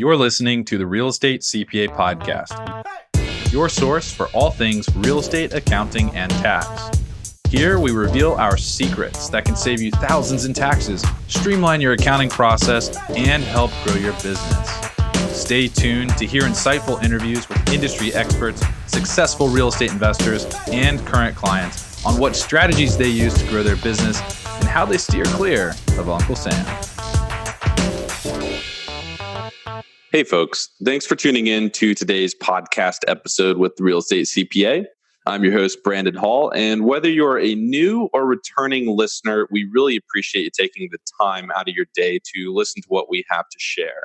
You're listening to the Real Estate CPA podcast, your source for all things real estate, accounting, and tax. Here we reveal our secrets that can save you thousands in taxes, streamline your accounting process, and help grow your business. Stay tuned to hear insightful interviews with industry experts, successful real estate investors, and current clients on what strategies they use to grow their business and how they steer clear of Uncle Sam. Hey folks, thanks for tuning in to today's podcast episode with the Real Estate CPA. I'm your host, Brandon Hall, and whether you're a new or returning listener, we really appreciate you taking the time out of your day to listen to what we have to share.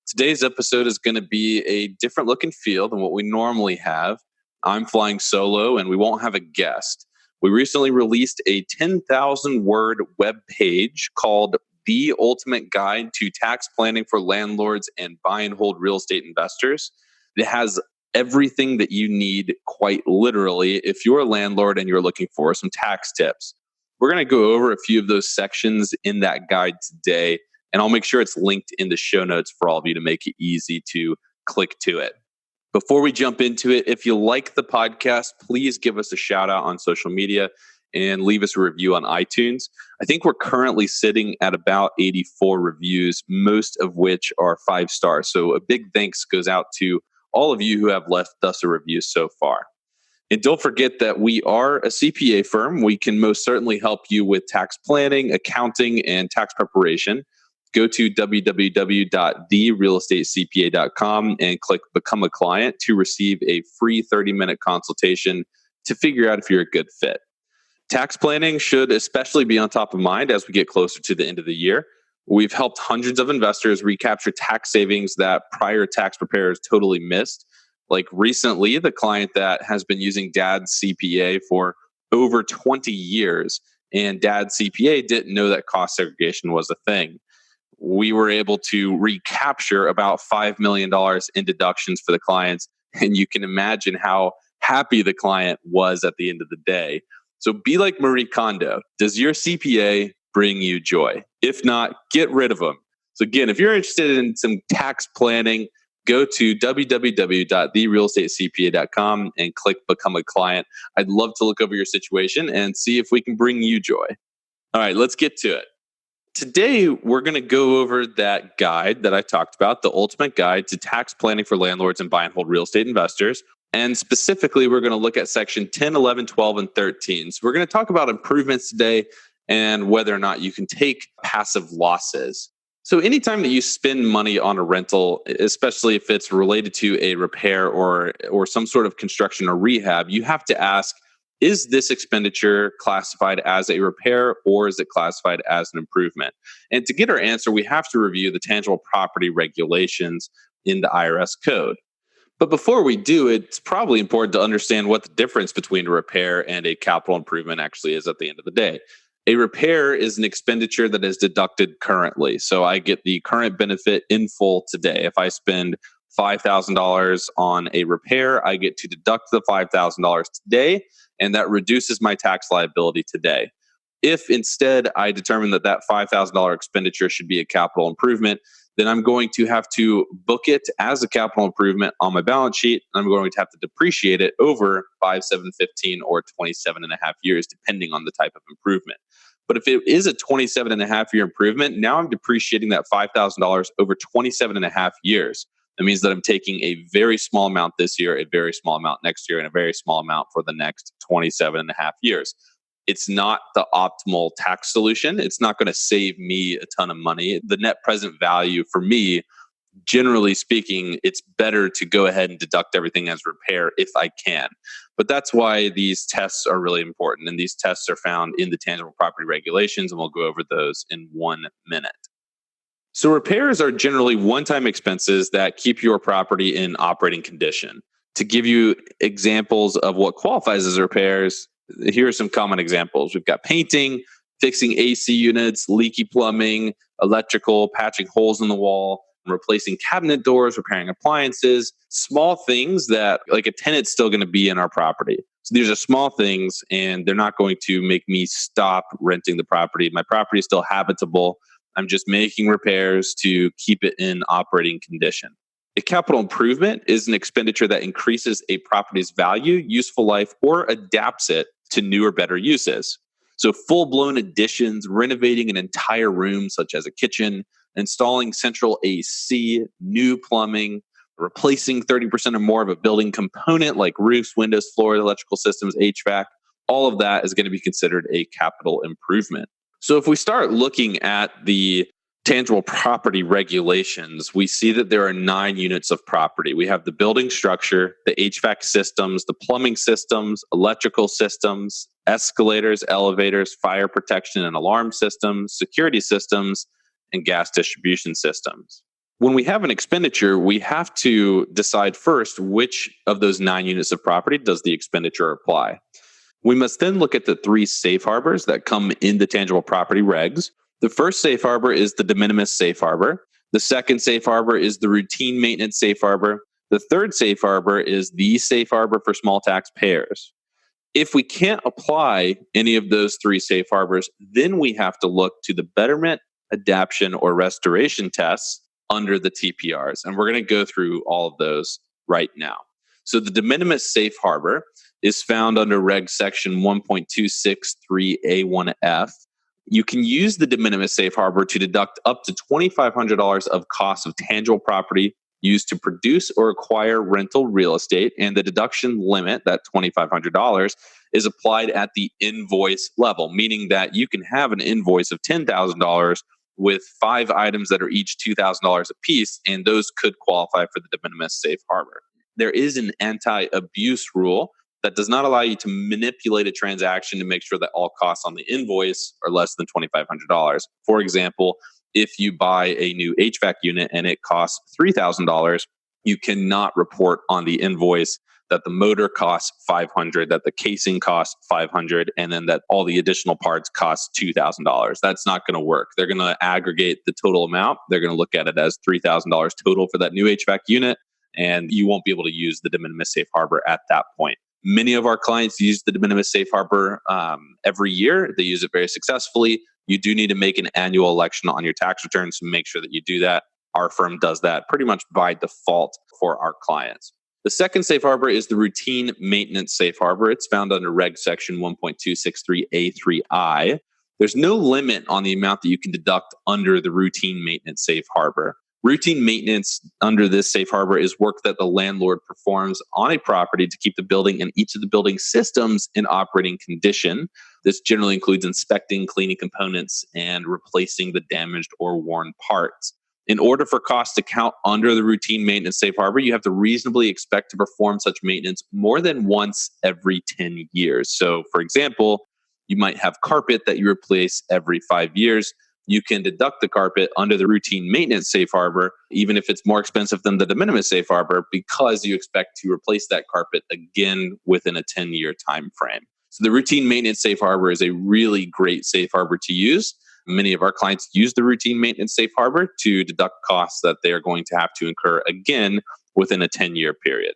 Today's episode is going to be a different look and feel than what we normally have. I'm flying solo and we won't have a guest. We recently released a 10,000 word web page called The Ultimate Guide to Tax Planning for Landlords and Buy and Hold Real Estate Investors. It has everything that you need, quite literally, if you're a landlord and you're looking for some tax tips. We're going to go over a few of those sections in that guide today, and I'll make sure it's linked in the show notes for all of you to make it easy to click to it. Before we jump into it, if you like the podcast, please give us a shout out on social media and leave us a review on iTunes. I think we're currently sitting at about 84 reviews, most of which are 5 stars. So a big thanks goes out to all of you who have left us a review so far. And don't forget that we are a CPA firm. We can most certainly help you with tax planning, accounting, and tax preparation. Go to www.therealestatecpa.com and click Become a Client to receive a free 30-minute consultation to figure out if you're a good fit. Tax planning should especially be on top of mind as we get closer to the end of the year. We've helped hundreds of investors recapture tax savings that prior tax preparers totally missed. Like recently, the client that has been using Dad's CPA for over 20 years, and Dad's CPA didn't know that cost segregation was a thing. We were able to recapture about $5 million in deductions for the clients, and you can imagine how happy the client was at the end of the day. So be like Marie Kondo. Does your CPA bring you joy? If not, get rid of them. So again, if you're interested in some tax planning, go to www.therealestatecpa.com and click Become a Client. I'd love to look over your situation and see if we can bring you joy. All right, let's get to it. Today, we're going to go over that guide that I talked about, the ultimate guide to tax planning for landlords and buy and hold real estate investors. And specifically, we're going to look at section 10, 11, 12, and 13. So we're going to talk about improvements today and whether or not you can take passive losses. So anytime that you spend money on a rental, especially if it's related to a repair or some sort of construction or rehab, you have to ask, is this expenditure classified as a repair or is it classified as an improvement? And to get our answer, we have to review the tangible property regulations in the IRS code. But before we do, it's probably important to understand what the difference between a repair and a capital improvement actually is at the end of the day. A repair is an expenditure that is deducted currently. So I get the current benefit in full today. If I spend $5,000 on a repair, I get to deduct the $5,000 today, and that reduces my tax liability today. If instead I determine that that $5,000 expenditure should be a capital improvement, then I'm going to have to book it as a capital improvement on my balance sheet. I'm going to have to depreciate it over 5, 7, 15, or 27 and a half years, depending on the type of improvement. But if it is a 27 and a half year improvement, now I'm depreciating that $5,000 over 27 and a half years. That means that I'm taking a very small amount this year, a very small amount next year, and a very small amount for the next 27 and a half years. It's not the optimal tax solution. It's not going to save me a ton of money. The net present value for me, generally speaking, it's better to go ahead and deduct everything as repair if I can. But that's why these tests are really important. And these tests are found in the tangible property regulations, and we'll go over those in 1 minute. So repairs are generally one-time expenses that keep your property in operating condition. To give you examples of what qualifies as repairs, here are some common examples. We've got painting, fixing AC units, leaky plumbing, electrical, patching holes in the wall, replacing cabinet doors, repairing appliances, small things that like a tenant's still going to be in our property. So these are small things and they're not going to make me stop renting the property. My property is still habitable. I'm just making repairs to keep it in operating condition. A capital improvement is an expenditure that increases a property's value, useful life, or adapts it to new or better uses. So, full blown additions, renovating an entire room, such as a kitchen, installing central AC, new plumbing, replacing 30% or more of a building component like roofs, windows, floors, electrical systems, HVAC, all of that is going to be considered a capital improvement. So, if we start looking at the tangible property regulations, we see that there are 9 units of property. We have the building structure, the HVAC systems, the plumbing systems, electrical systems, escalators, elevators, fire protection and alarm systems, security systems, and gas distribution systems. When we have an expenditure, we have to decide first which of those 9 units of property does the expenditure apply. We must then look at the 3 safe harbors that come in the tangible property regs. The first safe harbor is the de minimis safe harbor. The second safe harbor is the routine maintenance safe harbor. The third safe harbor is the safe harbor for small taxpayers. If we can't apply any of those 3 safe harbors, then we have to look to the betterment, adaptation, or restoration tests under the TPRs. And we're going to go through all of those right now. So the de minimis safe harbor is found under Reg Section 1.263A1F. You can use the de minimis safe harbor to deduct up to $2,500 of costs of tangible property used to produce or acquire rental real estate, and the deduction limit, that $2,500, is applied at the invoice level, meaning that you can have an invoice of $10,000 with 5 items that are each $2,000 a piece, and those could qualify for the de minimis safe harbor. There is an anti-abuse rule that does not allow you to manipulate a transaction to make sure that all costs on the invoice are less than $2,500. For example, if you buy a new HVAC unit and it costs $3,000, you cannot report on the invoice that the motor costs $500, that the casing costs $500, and then that all the additional parts cost $2,000. That's not going to work. They're going to aggregate the total amount. They're going to look at it as $3,000 total for that new HVAC unit, and you won't be able to use the de minimis safe harbor at that point. Many of our clients use the de minimis safe harbor every year. They use it very successfully. You do need to make an annual election on your tax returns to make sure that you do that. Our firm does that pretty much by default for our clients. The second safe harbor is the routine maintenance safe harbor. It's found under Reg Section 1.263A3I. There's no limit on the amount that you can deduct under the routine maintenance safe harbor. Routine maintenance under this safe harbor is work that the landlord performs on a property to keep the building and each of the building systems in operating condition. This generally includes inspecting, cleaning components, and replacing the damaged or worn parts. In order for costs to count under the routine maintenance safe harbor, you have to reasonably expect to perform such maintenance more than once every 10 years. So, for example, you might have carpet that you replace every 5 years. You can deduct the carpet under the routine maintenance safe harbor, even if it's more expensive than the de minimis safe harbor, because you expect to replace that carpet again within a 10-year time frame. So the routine maintenance safe harbor is a really great safe harbor to use. Many of our clients use the routine maintenance safe harbor to deduct costs that they are going to have to incur again within a 10-year period.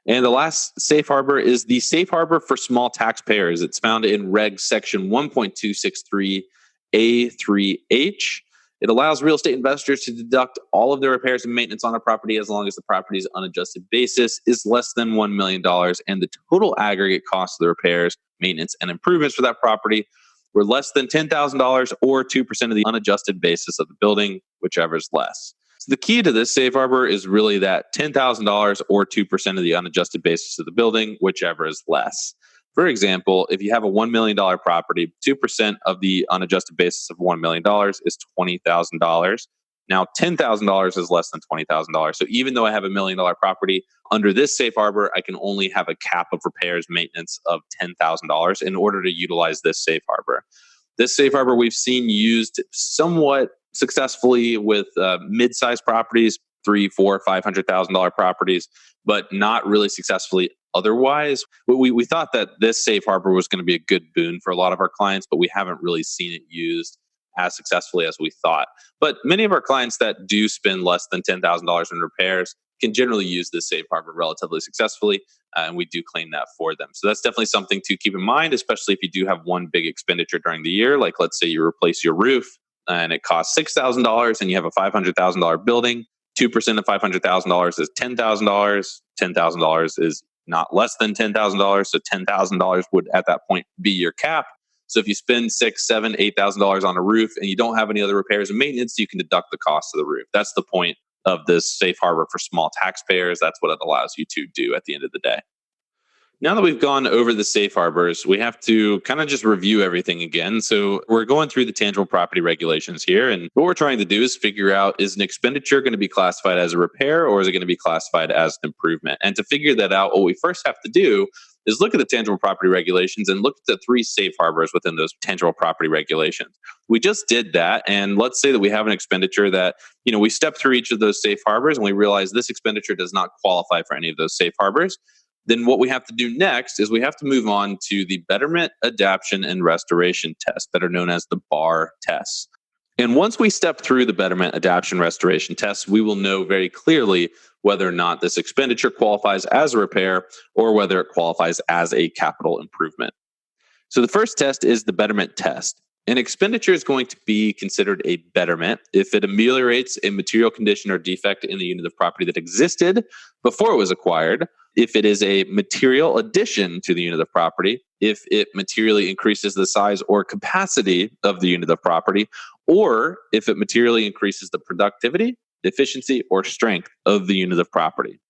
And the last safe harbor is the safe harbor for small taxpayers. It's found in Reg Section 1.263A3H. It allows real estate investors to deduct all of their repairs and maintenance on a property as long as the property's unadjusted basis is less than $1 million and the total aggregate cost of the repairs, maintenance, and improvements for that property were less than $10,000 or 2% of the unadjusted basis of the building, whichever is less. So the key to this safe harbor is really that $10,000 or 2% of the unadjusted basis of the building, whichever is less. For example, if you have a $1 million property, 2% of the unadjusted basis of $1 million is $20,000. Now, $10,000 is less than $20,000. So even though I have a $1 million property, under this safe harbor, I can only have a cap of repairs maintenance of $10,000 in order to utilize this safe harbor. This safe harbor we've seen used somewhat successfully with mid-sized properties, $300,000, $400,000, $500,000 properties, but not really successfully otherwise. We thought that this safe harbor was going to be a good boon for a lot of our clients, but we haven't really seen it used as successfully as we thought. But many of our clients that do spend less than $10,000 in repairs can generally use this safe harbor relatively successfully, and we do claim that for them. So that's definitely something to keep in mind, especially if you do have one big expenditure during the year, like let's say you replace your roof. and it costs $6,000 and you have a $500,000 building, 2% of $500,000 is $10,000. $10,000 is not less than $10,000. So $10,000 would at that point be your cap. So if you spend $6,000, $7,000, $8,000 on a roof and you don't have any other repairs and maintenance, you can deduct the cost of the roof. That's the point of this safe harbor for small taxpayers. That's what it allows you to do at the end of the day. Now that we've gone over the safe harbors, we have to kind of just review everything again. So we're going through the tangible property regulations here. And what we're trying to do is figure out, is an expenditure going to be classified as a repair or is it going to be classified as an improvement? And to figure that out, what we first have to do is look at the tangible property regulations and look at the 3 safe harbors within those tangible property regulations. We just did that. And let's say that we have an expenditure that, we step through each of those safe harbors and we realize this expenditure does not qualify for any of those safe harbors. Then what we have to do next is we have to move on to the betterment, adaptation, and restoration tests that are known as the BAR tests. And once we step through the betterment, adaptation, restoration tests, we will know very clearly whether or not this expenditure qualifies as a repair or whether it qualifies as a capital improvement. So the first test is the betterment test. An expenditure is going to be considered a betterment if it ameliorates a material condition or defect in the unit of property that existed before it was acquired, if it is a material addition to the unit of property, if it materially increases the size or capacity of the unit of property, or if it materially increases the productivity, efficiency, or strength of the unit of property.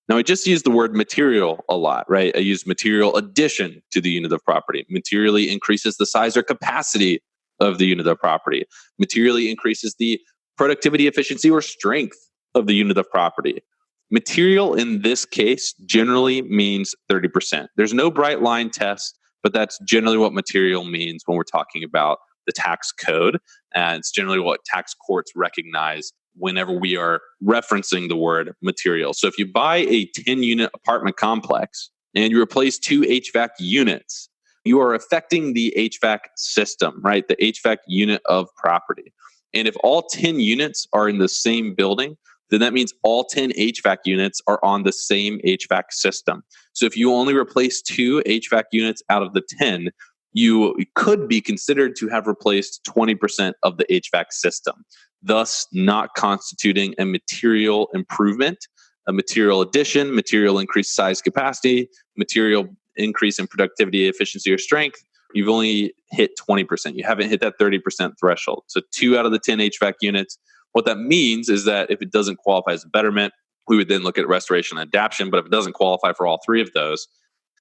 Now, I just used the word material a lot, right? I used material addition to the unit of property. Materially increases the size or capacity of the unit of property. Materially increases the productivity, efficiency, or strength of the unit of property. Material in this case generally means 30%. There's no bright line test, but that's generally what material means when we're talking about the tax code. And it's generally what tax courts recognize whenever we are referencing the word material. So if you buy a 10-unit apartment complex and you replace 2 HVAC units, you are affecting the HVAC system, right? The HVAC unit of property. And if all 10 units are in the same building, then that means all 10 HVAC units are on the same HVAC system. So if you only replace 2 HVAC units out of the 10, you could be considered to have replaced 20% of the HVAC system, thus not constituting a material improvement, a material addition, material increased size capacity, material increase in productivity, efficiency, or strength. You've only hit 20%. You haven't hit that 30% threshold. So 2 out of the 10 HVAC units. What that means is that if it doesn't qualify as a betterment, we would then look at restoration and adaptation. But if it doesn't qualify for all 3 of those,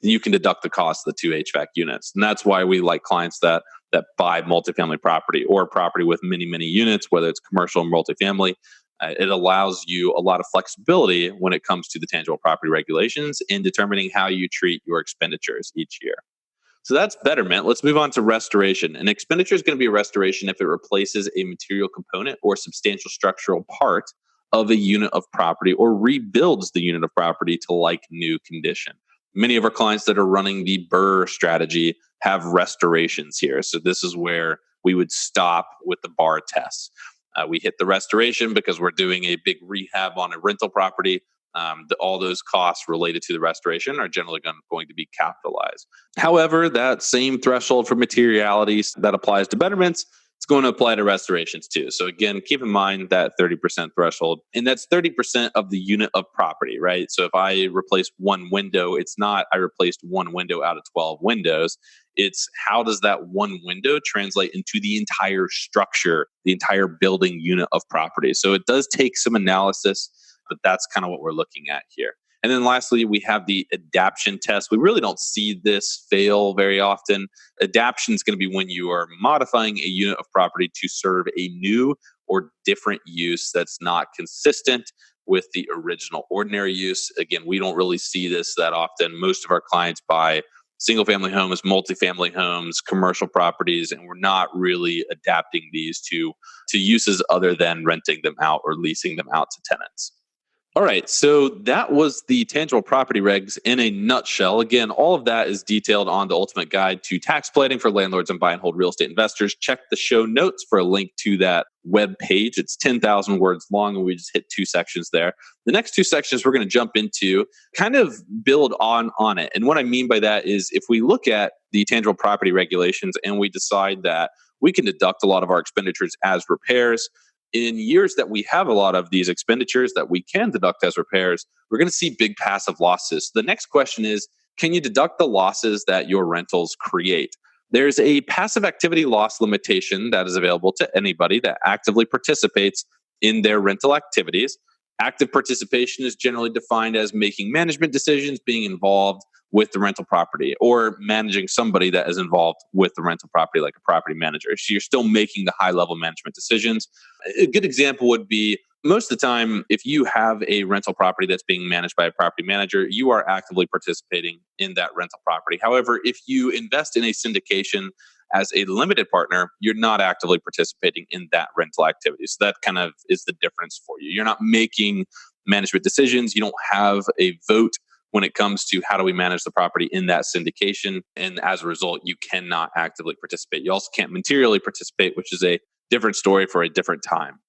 then you can deduct the cost of the 2 HVAC units. And that's why we like clients that buy multifamily property or property with many, many units, whether it's commercial or multifamily. It allows you a lot of flexibility when it comes to the tangible property regulations in determining how you treat your expenditures each year. So that's betterment. Let's move on to restoration. An expenditure is going to be a restoration if it replaces a material component or substantial structural part of a unit of property or rebuilds the unit of property to like new condition. Many of our clients that are running the BRRRR strategy have restorations here. So this is where we would stop with the BAR tests. We hit the restoration because we're doing a big rehab on a rental property. All those costs related to the restoration are generally going to be capitalized. However, that same threshold for materiality that applies to betterments, it's going to apply to restorations too. So again, keep in mind that 30% threshold, and that's 30% of the unit of property, right? So if I replace 1 window, it's not I replaced 1 window out of 12 windows. It's how does that 1 window translate into the entire structure, the entire building unit of property? So it does take some analysis, but that's kind of what we're looking at here. And then lastly, we have the adaptation test. We really don't see this fail very often. Adaptation is going to be when you are modifying a unit of property to serve a new or different use that's not consistent with the original ordinary use. Again, we don't really see this that often. Most of our clients buy single-family homes, multifamily homes, commercial properties, and we're not really adapting these to uses other than renting them out or leasing them out to tenants. All right, so that was the tangible property regs in a nutshell. Again, all of that is detailed on the Ultimate Guide to Tax Planning for Landlords and Buy and Hold Real Estate Investors. Check the show notes for a link to that web page. It's 10,000 words long, and we just hit 2 sections there. The next 2 sections we're going to jump into kind of build on it. And what I mean by that is if we look at the tangible property regulations and we decide that we can deduct a lot of our expenditures as repairs. In years that we have a lot of these expenditures that we can deduct as repairs, we're going to see big passive losses. The next question is, can you deduct the losses that your rentals create? There's a passive activity loss limitation that is available to anybody that actively participates in their rental activities. Active participation is generally defined as making management decisions, being involved with the rental property, or managing somebody that is involved with the rental property, like a property manager. So you're still making the high level management decisions. A good example would be, most of the time, if you have a rental property that's being managed by a property manager, you are actively participating in that rental property. However, if you invest in a syndication as a limited partner, you're not actively participating in that rental activity. So that kind of is the difference for you. You're not making management decisions. You don't have a vote when it comes to how do we manage the property in that syndication. And as a result, you cannot actively participate. You also can't materially participate, which is a different story for a different time.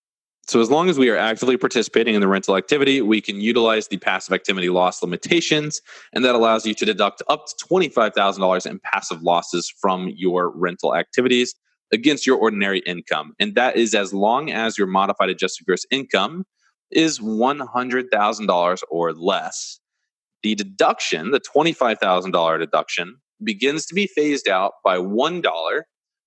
So as long as we are actively participating in the rental activity, we can utilize the passive activity loss limitations, and that allows you to deduct up to $25,000 in passive losses from your rental activities against your ordinary income. And that is as long as your modified adjusted gross income is $100,000 or less. The deduction, the $25,000 deduction, begins to be phased out by $1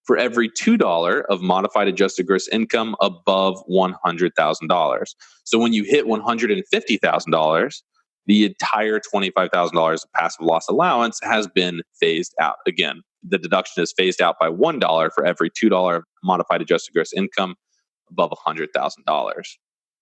for every $2 of modified adjusted gross income above $100,000. So when you hit $150,000, the entire $25,000 of passive loss allowance has been phased out. Again, the deduction is phased out by $1 for every $2 of modified adjusted gross income above $100,000.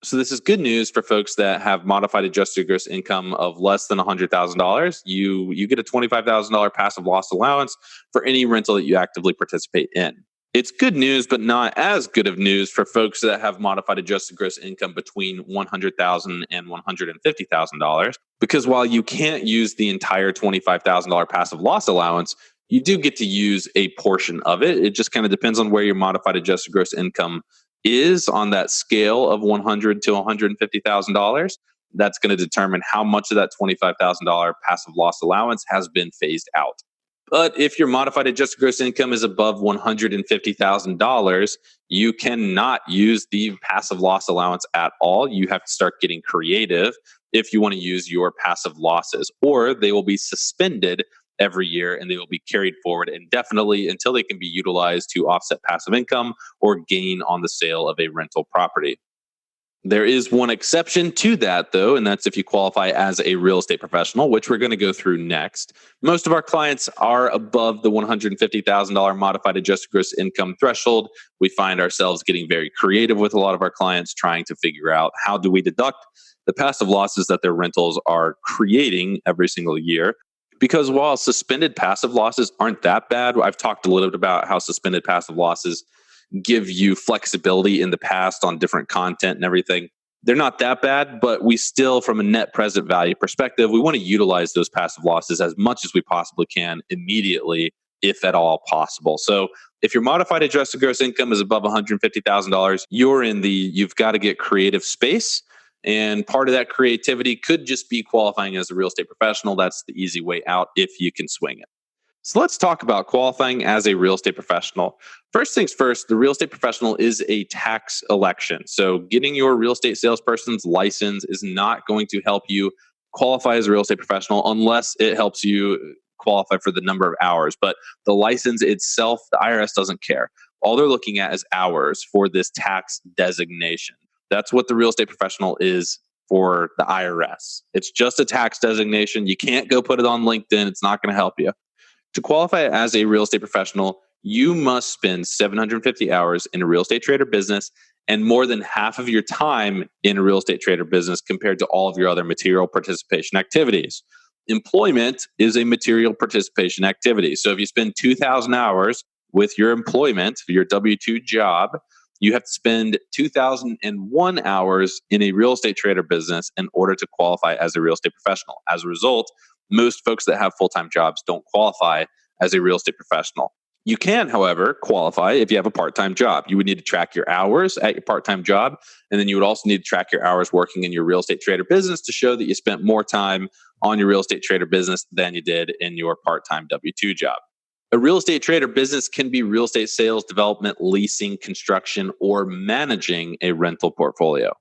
So this is good news for folks that have modified adjusted gross income of less than $100,000. You get a $25,000 passive loss allowance for any rental that you actively participate in. It's good news, but not as good of news for folks that have modified adjusted gross income between $100,000 and $150,000. Because while you can't use the entire $25,000 passive loss allowance, you do get to use a portion of it. It just kind of depends on where your modified adjusted gross income is on that scale of $100,000 to $150,000. That's going to determine how much of that $25,000 passive loss allowance has been phased out. But if your modified adjusted gross income is above $150,000, you cannot use the passive loss allowance at all. You have to start getting creative if you want to use your passive losses, or they will be suspended every year and they will be carried forward indefinitely until they can be utilized to offset passive income or gain on the sale of a rental property. There is one exception to that, though, and that's if you qualify as a real estate professional, which we're going to go through next. Most of our clients are above the $150,000 modified adjusted gross income threshold. We find ourselves getting very creative with a lot of our clients, trying to figure out how do we deduct the passive losses that their rentals are creating every single year. Because while suspended passive losses aren't that bad, I've talked a little bit about how suspended passive losses give you flexibility in the past on different content and everything. They're not that bad, but we still, from a net present value perspective, we want to utilize those passive losses as much as we possibly can immediately, if at all possible. So if your modified adjusted gross income is above $150,000, you're in the you've got to get creative space. And part of that creativity could just be qualifying as a real estate professional. That's the easy way out if you can swing it. So let's talk about qualifying as a real estate professional. First things first, the real estate professional is a tax election. So getting your real estate salesperson's license is not going to help you qualify as a real estate professional unless it helps you qualify for the number of hours. But the license itself, the IRS doesn't care. All they're looking at is hours for this tax designation. That's what the real estate professional is for the IRS. It's just a tax designation. You can't go put it on LinkedIn. It's not going to help you. To qualify as a real estate professional, you must spend 750 hours in a real estate trade or business and more than half of your time in a real estate trade or business compared to all of your other material participation activities. Employment is a material participation activity. So if you spend 2,000 hours with your employment, your W-2 job, you have to spend 2,001 hours in a real estate trade or business in order to qualify as a real estate professional. As a result, most folks that have full-time jobs don't qualify as a real estate professional. You can, however, qualify if you have a part-time job. You would need to track your hours at your part-time job, and then you would also need to track your hours working in your real estate trade or business to show that you spent more time on your real estate trade or business than you did in your part-time W-2 job. A real estate trade or business can be real estate sales, development, leasing, construction, or managing a rental portfolio.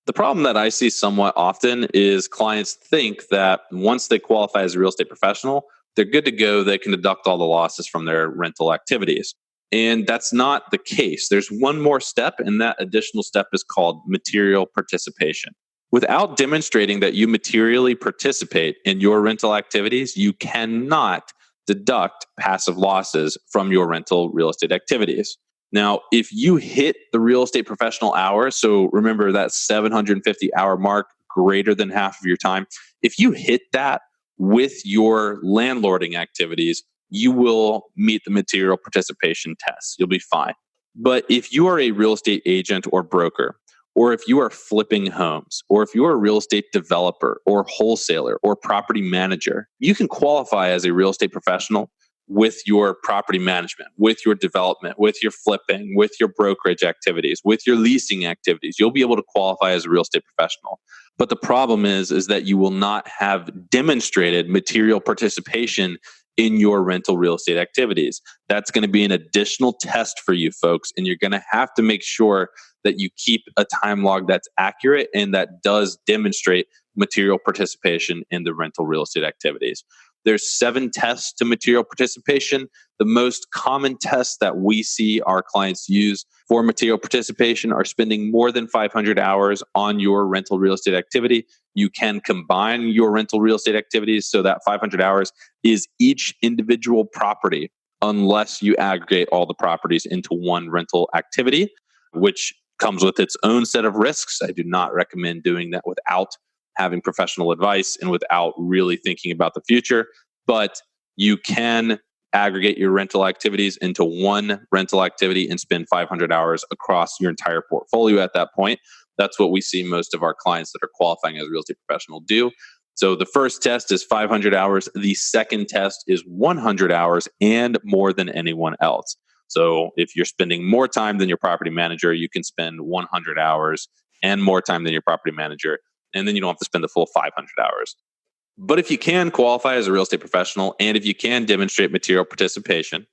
The problem that I see somewhat often is clients think that once they qualify as a real estate professional, they're good to go. They can deduct all the losses from their rental activities. And that's not the case. There's one more step, and that additional step is called material participation. Without demonstrating that you materially participate in your rental activities, you cannot deduct passive losses from your rental real estate activities. Now, if you hit the real estate professional hours, so remember that 750 hour mark, greater than half of your time, if you hit that with your landlording activities, you will meet the material participation test. You'll be fine. But if you are a real estate agent or broker, or if you are flipping homes, or if you're a real estate developer or wholesaler or property manager, you can qualify as a real estate professional with your property management, with your development, with your flipping, with your brokerage activities, with your leasing activities. You'll be able to qualify as a real estate professional. But the problem is that you will not have demonstrated material participation in your rental real estate activities. That's going to be an additional test for you folks, and you're going to have to make sure that you keep a time log that's accurate and that does demonstrate material participation in the rental real estate activities. There's 7 tests to material participation. The most common tests that we see our clients use for material participation are spending more than 500 hours on your rental real estate activity. You can combine your rental real estate activities so that 500 hours is each individual property, unless you aggregate all the properties into one rental activity, which comes with its own set of risks. I do not recommend doing that without having professional advice and without really thinking about the future. But you can aggregate your rental activities into one rental activity and spend 500 hours across your entire portfolio at that point. That's what we see most of our clients that are qualifying as a real estate professional do. So the first test is 500 hours. The second test is 100 hours and more than anyone else. So if you're spending more time than your property manager, you can spend 100 hours and more time than your property manager. And then you don't have to spend the full 500 hours. But if you can qualify as a real estate professional and if you can demonstrate material participation,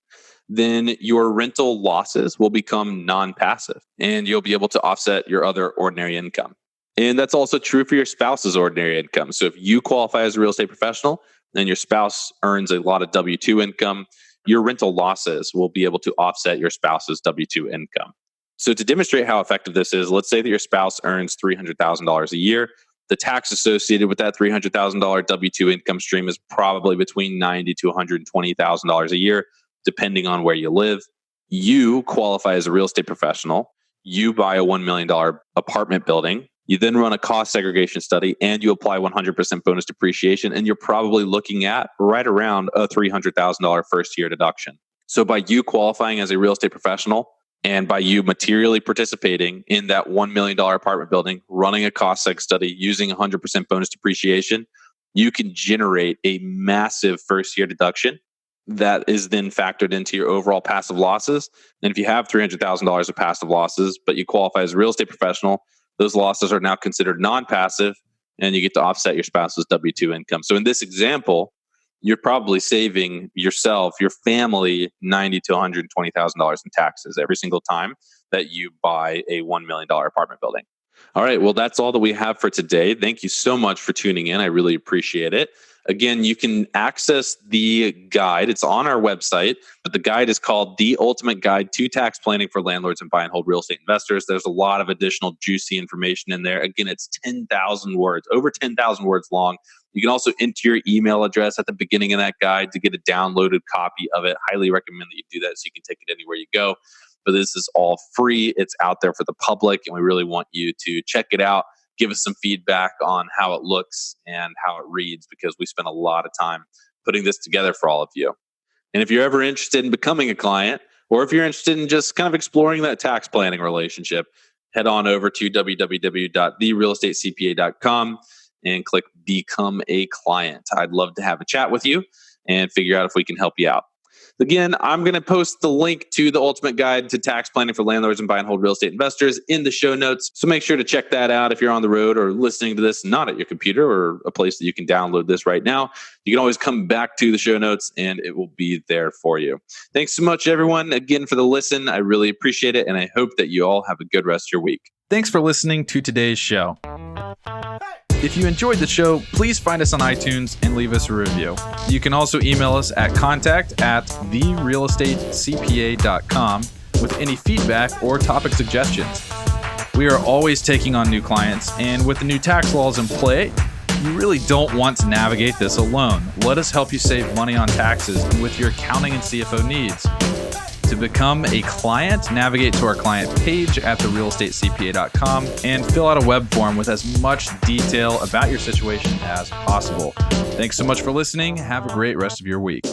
then your rental losses will become non-passive and you'll be able to offset your other ordinary income. And that's also true for your spouse's ordinary income. So if you qualify as a real estate professional and your spouse earns a lot of W-2 income, your rental losses will be able to offset your spouse's W-2 income. So to demonstrate how effective this is, let's say that your spouse earns $300,000 a year. The tax associated with that $300,000 W-2 income stream is probably between $90,000 to $120,000 a year, depending on where you live. You qualify as a real estate professional. You buy a $1 million apartment building. You then run a cost segregation study and you apply 100% bonus depreciation. And you're probably looking at right around a $300,000 first year deduction. So by you qualifying as a real estate professional, and by you materially participating in that $1 million apartment building, running a cost seg study, using 100% bonus depreciation, you can generate a massive first year deduction that is then factored into your overall passive losses. And if you have $300,000 of passive losses, but you qualify as a real estate professional, those losses are now considered non-passive and you get to offset your spouse's W-2 income. So in this example, you're probably saving yourself, your family, $90,000 to $120,000 in taxes every single time that you buy a $1 million apartment building. All right, well, that's all that we have for today. Thank you so much for tuning in. I really appreciate it. Again, you can access the guide. It's on our website, but the guide is called The Ultimate Guide to Tax Planning for Landlords and Buy and Hold Real Estate Investors. There's a lot of additional juicy information in there. Again, it's 10,000 words, over 10,000 words long. You can also enter your email address at the beginning of that guide to get a downloaded copy of it. Highly recommend that you do that so you can take it anywhere you go. But this is all free. It's out there for the public, and we really want you to check it out. Give us some feedback on how it looks and how it reads, because we spent a lot of time putting this together for all of you. And if you're ever interested in becoming a client, or if you're interested in just kind of exploring that tax planning relationship, head on over to www.therealestatecpa.com and click Become a Client. I'd love to have a chat with you and figure out if we can help you out. Again, I'm going to post the link to the ultimate guide to tax planning for landlords and buy and hold real estate investors in the show notes. So make sure to check that out if you're on the road or listening to this not at your computer or a place that you can download this right now. You can always come back to the show notes and it will be there for you. Thanks so much, everyone, again for the listen. I really appreciate it. And I hope that you all have a good rest of your week. Thanks for listening to today's show. If you enjoyed the show, please find us on iTunes and leave us a review. You can also email us at contact@therealestatecpa.com with any feedback or topic suggestions. We are always taking on new clients, and with the new tax laws in play, you really don't want to navigate this alone. Let us help you save money on taxes and with your accounting and CFO needs. To become a client, navigate to our client page at therealestatecpa.com and fill out a web form with as much detail about your situation as possible. Thanks so much for listening. Have a great rest of your week.